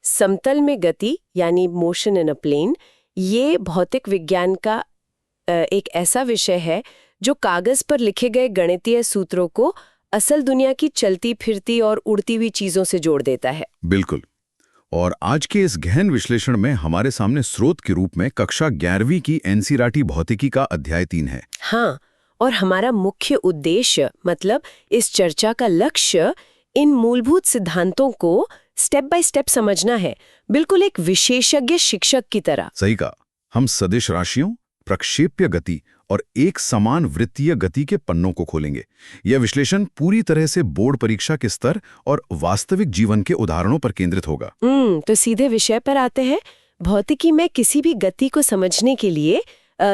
समतल में गति यानी मोशन इन अ प्लेन, ये भौतिक विज्ञान का एक ऐसा विषय है जो कागज पर लिखे गए गणितीय सूत्रों को असल दुनिया की चलती फिरती और उड़ती हुई चीजों से जोड़ देता है। बिल्कुल। और आज के इस गहन विश्लेषण में हमारे सामने स्रोत के रूप में कक्षा 11वीं की एनसीईआरटी भौतिकी का अध्याय 3 है। हाँ, और हमारा मुख्य उद्देश्य मतलब इस चर्चा का लक्ष्य इन मूलभूत सिद्धांतों को स्टेप बाय स्टेप समझना है, बिल्कुल एक विशेषज्ञ शिक्षक की तरह। सही कहा। हम सदिश राशियों, प्रक्षेप्य गति और एक समान वृत्तीय गति के पन्नों को खोलेंगे। यह विश्लेषण पूरी तरह से बोर्ड परीक्षा के स्तर और वास्तविक जीवन के उदाहरणों पर केंद्रित होगा। तो सीधे विषय पर आते हैं। भौतिकी में किसी भी गति को समझने के लिए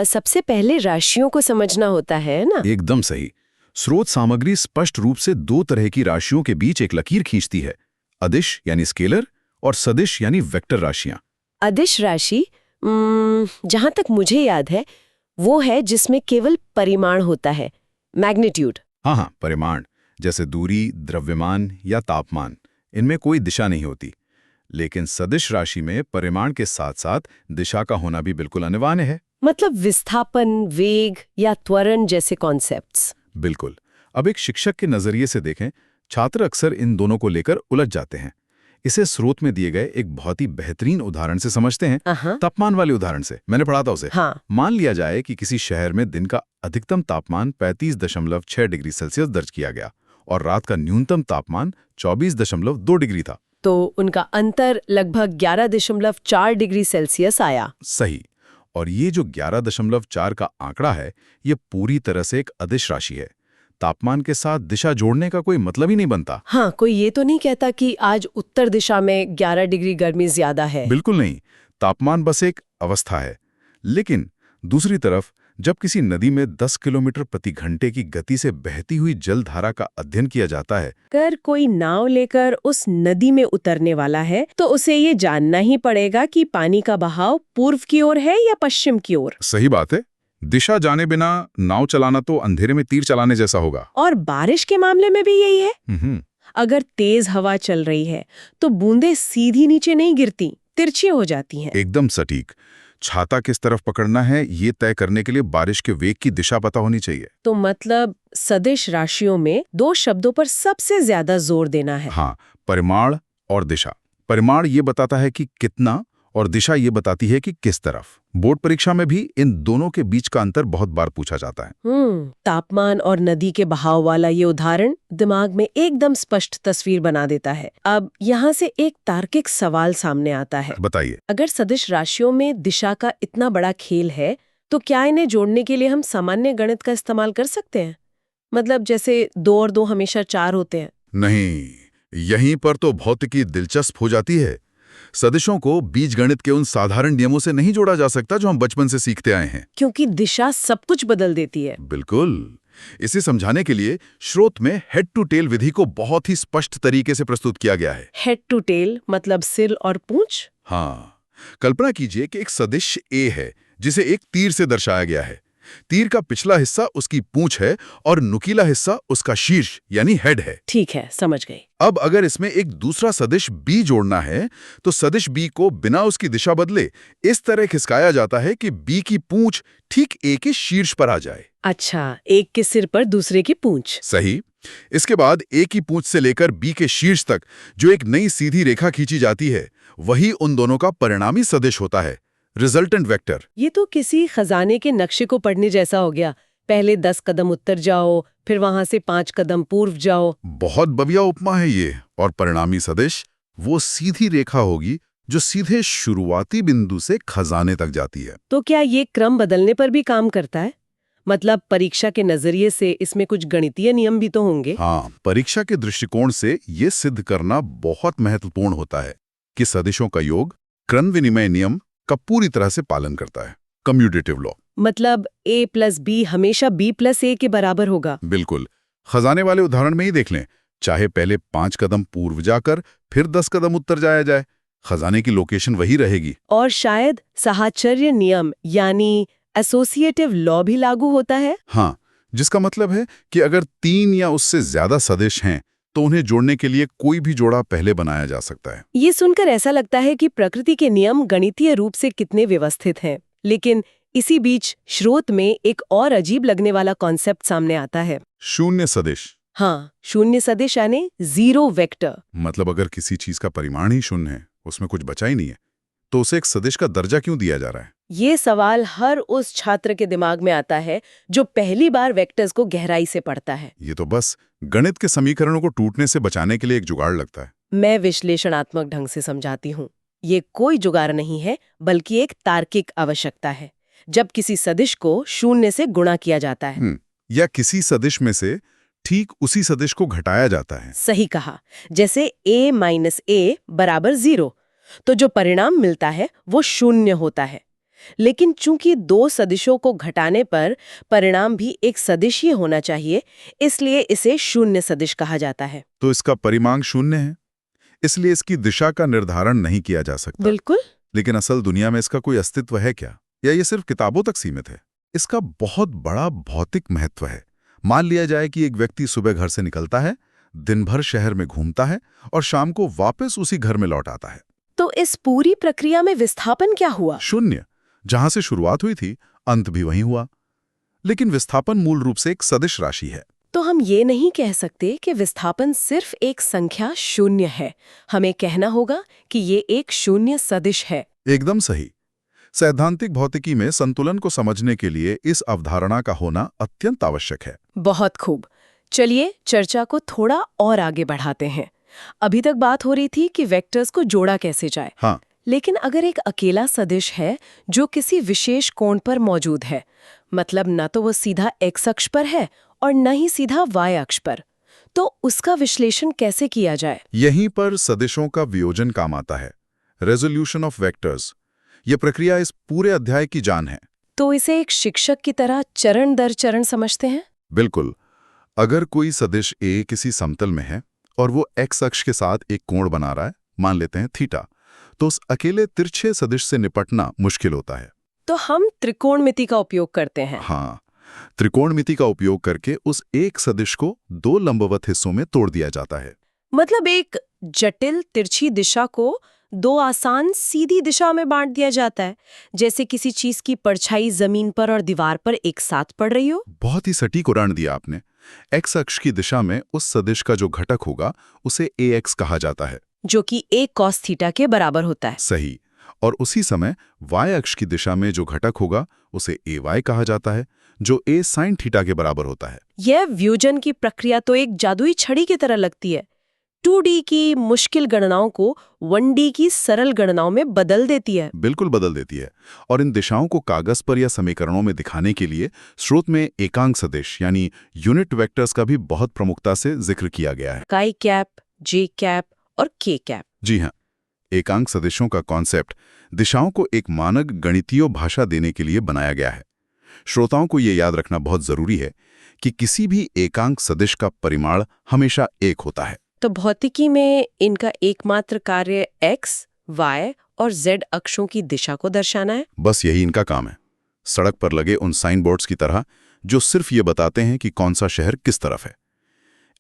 सबसे पहले राशियों को समझना होता है ना? एकदम सही। स्रोत सामग्री स्पष्ट रूप से 2 तरह की राशियों के बीच एक लकीर खींचती है, अदिश यानी स्केलर और सदिश यानी वेक्टर राशियां। अदिश राशि जहां तक मुझे याद है वो है जिसमें केवल परिमाण होता है, मैग्नीट्यूड। हाँ, परिमाण जैसे दूरी, द्रव्यमान या तापमान, इनमें कोई दिशा नहीं होती। लेकिन सदिश राशि में परिमाण के साथ साथ दिशा का होना भी बिल्कुल अनिवार्य है। मतलब विस्थापन, वेग या त्वरण जैसे कॉन्सेप्ट्स। बिल्कुल। अब एक शिक्षक के नजरिए से देखें, छात्र अक्सर इन दोनों को लेकर उलझ जाते हैं। इसे स्रोत में दिए गए एक बहुत ही बेहतरीन उदाहरण से समझते हैं। तापमान वाले उदाहरण से। मैंने पढ़ा था उसे। हाँ। मान लिया जाए कि किसी शहर में दिन का अधिकतम तापमान 35.6 डिग्री सेल्सियस दर्ज किया गया और रात का न्यूनतम तापमान 24.2 डिग्री था। तो उनका अंतर लगभग 11.4 डिग्री सेल्सियस आया। सही। और ये जो 11.4 का आंकड़ा है, ये पूरी तरह से एक अदिश राशि है। तापमान के साथ दिशा जोड़ने का कोई मतलब ही नहीं बनता। हाँ, कोई ये तो नहीं कहता कि आज उत्तर दिशा में 11 डिग्री गर्मी ज्यादा है। बिल्कुल नहीं। तापमान बस एक अवस्था है। लेकिन दूसरी तरफ जब किसी नदी में 10 किलोमीटर प्रति घंटे की गति से बहती हुई जलधारा का अध्ययन किया जाता है, अगर कोई नाव लेकर उस नदी में उतरने वाला है तो उसे ये जानना ही पड़ेगा कि पानी का बहाव पूर्व की ओर है या पश्चिम की ओर। सही बात है। दिशा जाने बिना नाव चलाना तो अंधेरे में तीर चलाने जैसा होगा। और बारिश के मामले में भी यही है। अगर तेज हवा चल रही है तो बूंदें सीधी नीचे नहीं गिरती, तिरछी हो जाती हैं। एकदम सटीक। छाता किस तरफ पकड़ना है ये तय करने के लिए बारिश के वेग की दिशा पता होनी चाहिए। तो मतलब सदिश राशियों में 2 शब्दों पर सबसे ज्यादा जोर देना है। हाँ, परिमाण और दिशा। परिमाण ये बताता है कि कितना और दिशा ये बताती है कि किस तरफ। बोर्ड परीक्षा में भी इन दोनों के बीच का अंतर बहुत बार पूछा जाता है। तापमान और नदी के बहाव वाला ये उदाहरण दिमाग में एकदम स्पष्ट तस्वीर बना देता है। अब यहाँ से एक तार्किक सवाल सामने आता है। बताइए। अगर सदिश राशियों में दिशा का इतना बड़ा खेल है तो क्या इन्हें जोड़ने के लिए हम सामान्य गणित का इस्तेमाल कर सकते हैं? मतलब जैसे 2 और 2 हमेशा 4 होते हैं। नहीं, यहीं पर तो भौतिकी दिलचस्प हो जाती है। सदिशों को बीजगणित के उन साधारण नियमों से नहीं जोड़ा जा सकता जो हम बचपन से सीखते आए हैं। क्योंकि दिशा सब कुछ बदल देती है। बिल्कुल। इसे समझाने के लिए स्रोत में हेड टू टेल विधि को बहुत ही स्पष्ट तरीके से प्रस्तुत किया गया है। हेड टू टेल मतलब सिर और पूंछ? हाँ, कल्पना कीजिए कि एक सदिश ए है जिसे एक तीर से दर्शाया गया है। तीर का पिछला हिस्सा उसकी पूंछ है और नुकीला हिस्सा उसका शीर्ष यानी हेड है। ठीक है, समझ गई। अब अगर इसमें एक दूसरा सदिश बी जोड़ना है तो सदिश बी को बिना उसकी दिशा बदले इस तरह खिसकाया जाता है कि बी की पूंछ ठीक ए के शीर्ष पर आ जाए। अच्छा, एक के सिर पर दूसरे की पूंछ। सही। इसके बाद ए की पूंछ से लेकर बी के शीर्ष तक जो एक नई सीधी रेखा खींची जाती है, वही उन दोनों का परिणामी सदिश होता है, रिजल्टेंट वेक्टर। ये तो किसी खजाने के नक्शे को पढ़ने जैसा हो गया। पहले 10 कदम उत्तर जाओ, फिर वहां से 5 कदम पूर्व जाओ। बहुत बढ़िया उपमा है ये। और परिणामी सदिश वो सीधी रेखा होगी जो सीधे शुरुआती बिंदु से खजाने तक जाती है। तो क्या ये क्रम बदलने पर भी काम करता है? मतलब परीक्षा के नजरिए से इसमें कुछ गणितीय नियम भी तो होंगे। हाँ, परीक्षा के दृष्टिकोण से ये सिद्ध करना बहुत महत्वपूर्ण होता है कि सदिशों का योग क्रम विनिमय नियम का पूरी तरह से पालन करता है, कम्यूटेटिव लॉ। मतलब a + b हमेशा b + a के बराबर होगा। बिल्कुल। खजाने वाले उदाहरण में ही देख लें, चाहे पहले 5 कदम पूर्व जाकर फिर 10 कदम उत्तर जाया जाए, खजाने की लोकेशन वही रहेगी। और शायद साहचर्य नियम यानी एसोसिएटिव लॉ भी लागू होता है। हाँ, जिसका मतलब है कि अगर 3 या उससे ज्यादा सदिश हैं तो उन्हें जोड़ने के लिए कोई भी जोड़ा पहले बनाया जा सकता है। ये सुनकर ऐसा लगता है कि प्रकृति के नियम गणितीय रूप से कितने व्यवस्थित हैं, लेकिन इसी बीच स्रोत में एक और अजीब लगने वाला कॉन्सेप्ट सामने आता है। शून्य सदिश। हाँ, शून्य सदिश यानी जीरो वेक्टर। मतलब अगर किसी चीज का परिमाण ही शून्य है, उसमें कुछ बचा ही नहीं है, तो उसे एक सदिश का दर्जा क्यों दिया जा रहा है? ये सवाल हर उस छात्र के दिमाग में आता है जो पहली बार वेक्टर्स को गहराई से पढ़ता है। ये तो बस गणित के समीकरणों को टूटने से बचाने के लिए एक जुगाड़ लगता है। मैं विश्लेषणात्मक ढंग से समझाती हूँ। ये कोई जुगाड़ नहीं है, बल्कि एक तार्किक आवश्यकता है। जब किसी सदिश को शून्य से गुणा किया जाता है या किसी सदिश में से ठीक उसी सदिश को घटाया जाता है। सही कहा। जैसे a माइनस a बराबर 0, तो जो परिणाम मिलता है वो शून्य होता है। लेकिन चूंकि दो सदिशों को घटाने पर परिणाम भी एक सदिश ही होना चाहिए, इसलिए इसे शून्य सदिश कहा जाता है। तो इसका परिमाण शून्य है, इसलिए इसकी दिशा का निर्धारण नहीं किया जा सकता। बिल्कुल। लेकिन असल दुनिया में इसका कोई अस्तित्व है क्या, या ये सिर्फ किताबों तक सीमित है? इसका बहुत बड़ा भौतिक महत्व है। मान लिया जाए कि एक व्यक्ति सुबह घर से निकलता है, दिन भर शहर में घूमता है और शाम को वापस उसी घर में लौट आता है। तो इस पूरी प्रक्रिया में विस्थापन क्या हुआ? शून्य। जहां से शुरुआत हुई थी, अंत भी वहीं हुआ। लेकिन विस्थापन मूल रूप से एक सदिश राशि है। तो हम ये नहीं कह सकते कि विस्थापन सिर्फ एक संख्या शून्य है। हमें कहना होगा कि ये एक शून्य सदिश है। एकदम सही। सैद्धांतिक भौतिकी में संतुलन को समझने के लिए इस अवधारणा का होना अत्यंत आवश्यक है। बहुत खूब। चलिए चर्चा को थोड़ा और आगे बढ़ाते हैं। अभी तक बात हो रही थी कि वेक्टर्स को जोड़ा कैसे जाए। हाँ। लेकिन अगर एक अकेला सदिश है जो किसी विशेष कोण पर मौजूद है, मतलब न तो वो सीधा x अक्ष पर है और न ही सीधा y अक्ष पर, तो उसका विश्लेषण कैसे किया जाए? यहीं पर सदिशों का वियोजन काम आता है, रेजोल्यूशन ऑफ वेक्टर्स। ये प्रक्रिया इस पूरे अध्याय की जान है। तो इसे एक शिक्षक की तरह चरण दर चरण समझते हैं? बिल्कुल। अगर कोई सदिश a किसी समतल में है और वो x अक्ष के साथ एक कोण बना रहा है, मान लेते हैं थीटा, तो उस अकेले तिरछे सदिश से निपटना मुश्किल होता है। तो हम त्रिकोणमिति का उपयोग करते हैं। हाँ, त्रिकोणमिति का उपयोग करके उस एक सदिश को दो लंबवत हिस्सों में तोड़ दिया जाता है। मतलब एक जटिल तिरछी दिशा को दो आसान सीधी दिशा में बांट दिया जाता है, जैसे किसी चीज की परछाई जमीन पर और दीवार पर एक साथ पड़ रही हो। बहुत ही सटीक उदाहरण दिया आपने। x अक्ष की दिशा में उस सदिश का जो घटक होगा उसे ax कहा जाता है, जो कि a cos थीटा के बराबर होता है। सही। और उसी समय y अक्ष की दिशा में जो घटक होगा उसे ay कहा जाता है, जो a sin थीटा के बराबर होता है। यह व्युजन की प्रक्रिया तो एक जादुई छड़ी की तरह लगती है। 2D की मुश्किल गणनाओं को 1D की सरल गणनाओं में बदल देती है। बिल्कुल बदल देती है। और इन दिशाओं को कागज पर या समीकरणों में दिखाने के लिए स्रोत में एकांक सदिश यानी यूनिट वेक्टर्स का भी बहुत प्रमुखता से जिक्र किया गया है। काई कैप, जे कैप और के कैप। जी हाँ, एकांक सदिशों का कॉन्सेप्ट दिशाओं को एक मानक गणितीय भाषा देने के लिए बनाया गया है। श्रोताओं को ये याद रखना बहुत जरूरी है कि किसी भी एकांक सदिश का परिमाण हमेशा एक होता है। तो भौतिकी में इनका एकमात्र कार्य x, y और z अक्षों की दिशा को दर्शाना है। बस यही इनका काम है, सड़क पर लगे उन साइन बोर्ड्स की तरह जो सिर्फ ये बताते हैं कि कौन सा शहर किस तरफ है।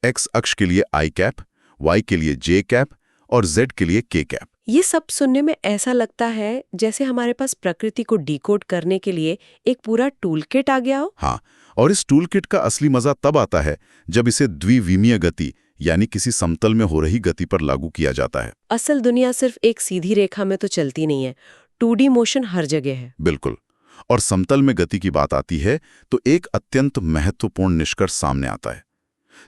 x अक्ष के लिए i कैप, y के लिए j कैप और z के लिए k कैप। ये सब सुनने में ऐसा लगता है जैसे हमारे पास प्रकृति को डिकोड करने के लिए एक पूरा टूल किट आ गया हो। हाँ, और इस टूल किट का असली मजा तब आता है जब इसे द्विविमीय गति यानी किसी समतल में हो रही गति पर लागू किया जाता है। असल दुनिया सिर्फ एक सीधी रेखा में तो चलती नहीं है, 2D मोशन हर जगह है। बिल्कुल। और समतल में गति की बात आती है तो एक अत्यंत महत्वपूर्ण निष्कर्ष सामने आता है,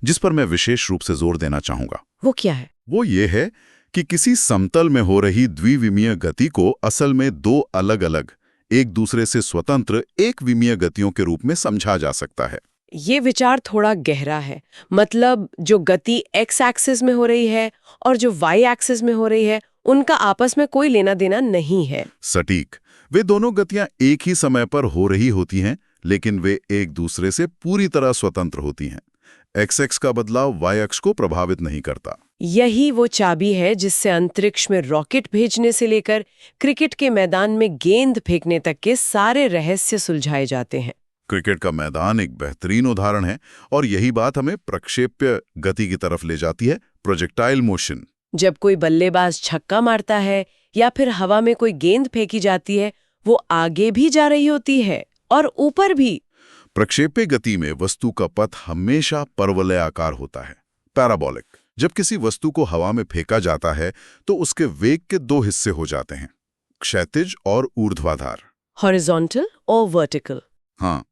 जिस पर मैं विशेष रूप से जोर देना चाहूंगा। वो क्या है? वो ये है कि किसी समतल में हो रही द्विविमीय गति को असल में दो अलग अलग, एक दूसरे से स्वतंत्र एक विमीय गतियों के रूप में समझा जा सकता है। ये विचार थोड़ा गहरा है। मतलब जो गति x एक्सिस में हो रही है और जो y एक्सिस में हो रही है, उनका आपस में कोई लेना देना नहीं है। सटीक। वे दोनों गतियां एक ही समय पर हो रही होती हैं, लेकिन वे एक दूसरे से पूरी तरह स्वतंत्र होती हैं। x का बदलाव y अक्ष को प्रभावित नहीं करता। यही वो चाबी है जिससे अंतरिक्ष में रॉकेट भेजने से लेकर क्रिकेट के मैदान में गेंद फेंकने तक के सारे रहस्य सुलझाए जाते हैं। क्रिकेट का मैदान एक बेहतरीन उदाहरण है और यही बात हमें प्रक्षेप्य गति की तरफ ले जाती है, प्रोजेक्टाइल मोशन। जब कोई बल्लेबाज छक्का मारता है या फिर हवा में कोई गेंद फेंकी जाती है, वो आगे भी जा रही होती है और ऊपर भी। प्रक्षेप्य गति में वस्तु का पथ हमेशा परवलयाकार होता है, पैराबोलिक। जब किसी वस्तु को हवा में फेंका जाता है तो उसके वेग के दो हिस्से हो जाते हैं, क्षैतिज और ऊर्ध्वाधर। हॉरिजॉन्टल और वर्टिकल। हाँ,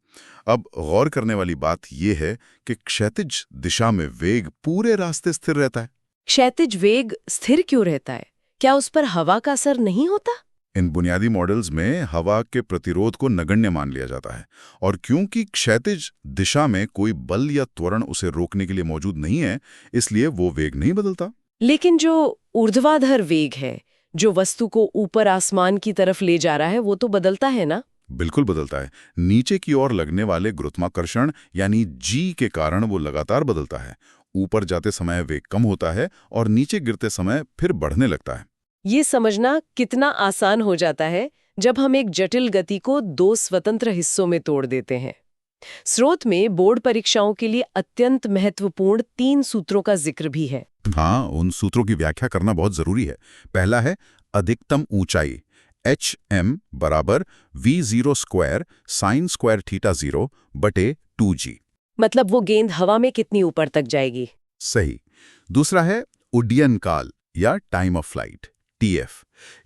अब गौर करने वाली बात यह है कि क्षैतिज दिशा में वेग पूरे रास्ते स्थिर रहता है। क्षैतिज वेग स्थिर क्यों रहता है? क्या उस पर हवा का असर नहीं होता? इन बुनियादी मॉडल्स में हवा के प्रतिरोध को नगण्य मान लिया जाता है और क्योंकि क्षैतिज दिशा में कोई बल या त्वरण उसे रोकने के लिए मौजूद नहीं है, इसलिए वो वेग नहीं बदलता। लेकिन जो ऊर्ध्वाधर वेग है, जो वस्तु को ऊपर आसमान की तरफ ले जा रहा है, वो तो बदलता है ना? बिल्कुल बदलता है। नीचे की ओर लगने वाले गुरुत्वाकर्षण यानी जी के कारण वो लगातार बदलता है। ऊपर जाते समय वेग कम होता है और नीचे गिरते समय फिर बढ़ने लगता है। ये समझना कितना आसान हो जाता है जब हम एक जटिल गति को दो स्वतंत्र हिस्सों में तोड़ देते हैं। स्रोत में बोर्ड परीक्षाओं के लिए अत्यंत महत्वपूर्ण 3 सूत्रों का जिक्र भी है। हाँ, उन सूत्रों की व्याख्या करना बहुत जरूरी है। पहला है अधिकतम ऊंचाई, HM बराबर V0 square sine square theta 0 बटे 2G। मतलब वो गेंद हवा में कितनी ऊपर तक जाएगी। सही। दूसरा है उड्डयन काल या टाइम ऑफ फ्लाइट, TF।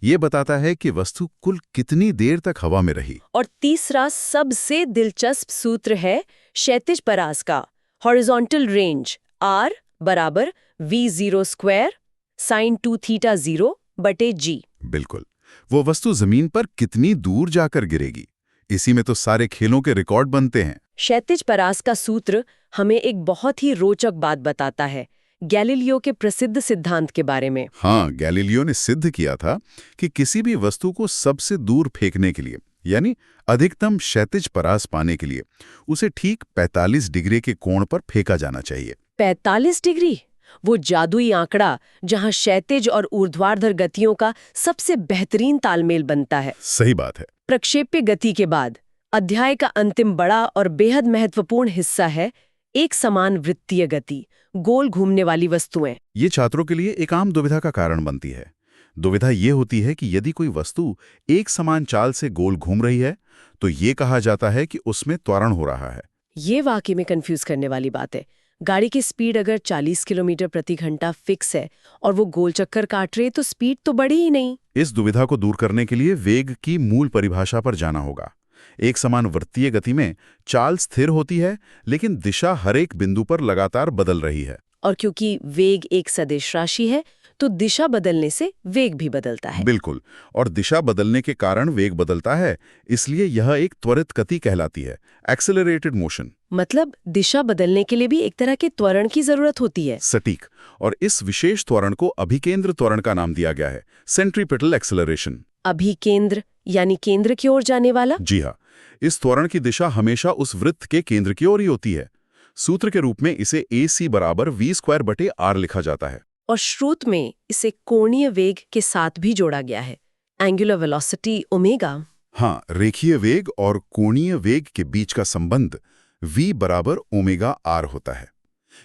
ये बताता है कि वस्तु कुल कितनी देर तक हवा में रही। और तीसरा सबसे दिलचस्प सूत्र है क्षैतिज परास का, हॉरिजॉन्टल रेंज, R बराबर V0 स्क्वायर साइन 2 थीटा 0 बटे G। बिल्कुल, वो वस्तु जमीन पर कितनी दूर जाकर गिरेगी, इसी में तो सारे खेलों के रिकॉर्ड बनते हैं। क्षैतिज परास का सूत्र हमें एक बहुत ही रोचक बात बताता है, गैलीलियो के प्रसिद्ध सिद्धांत के बारे में। हाँ, गैलीलियो ने सिद्ध किया था कि किसी भी वस्तु को सबसे दूर फेंकने के लिए, यानी अधिकतम क्षैतिज परास पाने के लिए, उसे ठीक 45 डिग्री के कोण पर फेंका जाना चाहिए। 45 डिग्री? वो जादुई आंकड़ा जहां क्षैतिज और ऊर्ध्वाधर गतियों का सबसे बेहतरीन तालमेल बनता है। सही बात है। प्रक्षेप्य गति के बाद अध्याय का अंतिम बड़ा और बेहद महत्वपूर्ण हिस्सा है एक समान वृत्तीय गति, गोल घूमने वाली वस्तुएं। ये छात्रों के लिए एक आम दुविधा का कारण बनती है। दुविधा ये होती है कि यदि कोई वस्तु एक समान चाल से गोल घूम रही है तो ये कहा जाता है कि उसमें त्वरण हो रहा है। ये वाकई में कंफ्यूज करने वाली बात है। गाड़ी की स्पीड अगर 40 किलोमीटर प्रति घंटा फिक्स है और वो गोल चक्कर काट रही है तो स्पीड तो बढ़ी ही नहीं। इस दुविधा को दूर करने के लिए वेग की मूल परिभाषा पर जाना होगा। एक समान वृत्तीय गति में चाल स्थिर होती है, लेकिन दिशा हर एक बिंदु पर लगातार बदल रही है। और क्योंकि वेग एक सदिश राशि है तो दिशा बदलने से वेग भी बदलता है। बिल्कुल, और दिशा बदलने के कारण वेग बदलता है, इसलिए यह एक त्वरित गति कहलाती है, एक्सेलरेटेड मोशन। मतलब दिशा बदलने के लिए भी एक तरह के त्वरण की जरूरत होती है। सटीक। और इस विशेष त्वरण को अभिकेंद्र त्वरण का नाम दिया गया है, सेंट्रीपिटल एक्सेलरेशन। अभिकेंद्र यानी केंद्र की ओर जाने वाला? जी हाँ, इस त्वरण की दिशा हमेशा उस वृत्त के केंद्र की ओर ही होती है। सूत्र के रूप में इसे AC बराबर V स्क्वायर बटे R लिखा जाता है। और श्रुत में इसे कोणीय वेग के साथ भी जोड़ा गया है, एंगुलर वेलोसिटी ओमेगा। हाँ, रेखीय वेग और कोणीय वेग के बीच का संबंध V बराबर ओमेगा R होता है।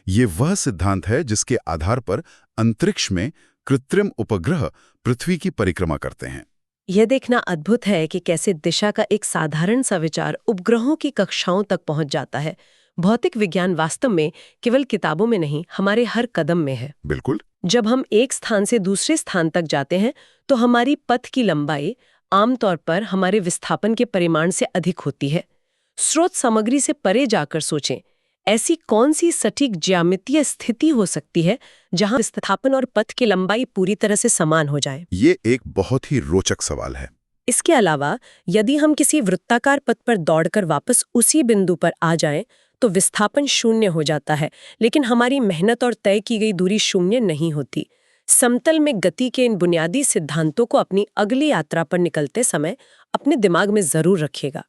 ये वह सिद्धांत है जिसके आधार पर अंतरिक्ष में कृत्रिम उपग्रह पृथ्वी की परिक्रमा करते हैं। यह देखना अद्भुत है कि कैसे दिशा का एक साधारण सा विचार उपग्रहों की कक्षाओं तक पहुंच जाता है। भौतिक विज्ञान वास्तव में केवल किताबों में नहीं, हमारे हर कदम में है। बिल्कुल। जब हम एक स्थान से दूसरे स्थान तक जाते हैं तो हमारी पथ की लंबाई आमतौर पर हमारे विस्थापन के परिमाण से अधिक होती है। स्रोत सामग्री से परे जाकर सोचें, ऐसी कौन सी सटीक ज्यामितीय स्थिति हो सकती है जहां विस्थापन और पथ की लंबाई पूरी तरह से समान हो जाए? ये एक बहुत ही रोचक सवाल है। इसके अलावा यदि हम किसी वृत्ताकार पथ पर दौड़कर वापस उसी बिंदु पर आ जाएं, तो विस्थापन शून्य हो जाता है, लेकिन हमारी मेहनत और तय की गई दूरी शून्य नहीं होती। समतल में गति के इन बुनियादी सिद्धांतों को अपनी अगली यात्रा पर निकलते समय अपने दिमाग में जरूर रखिएगा।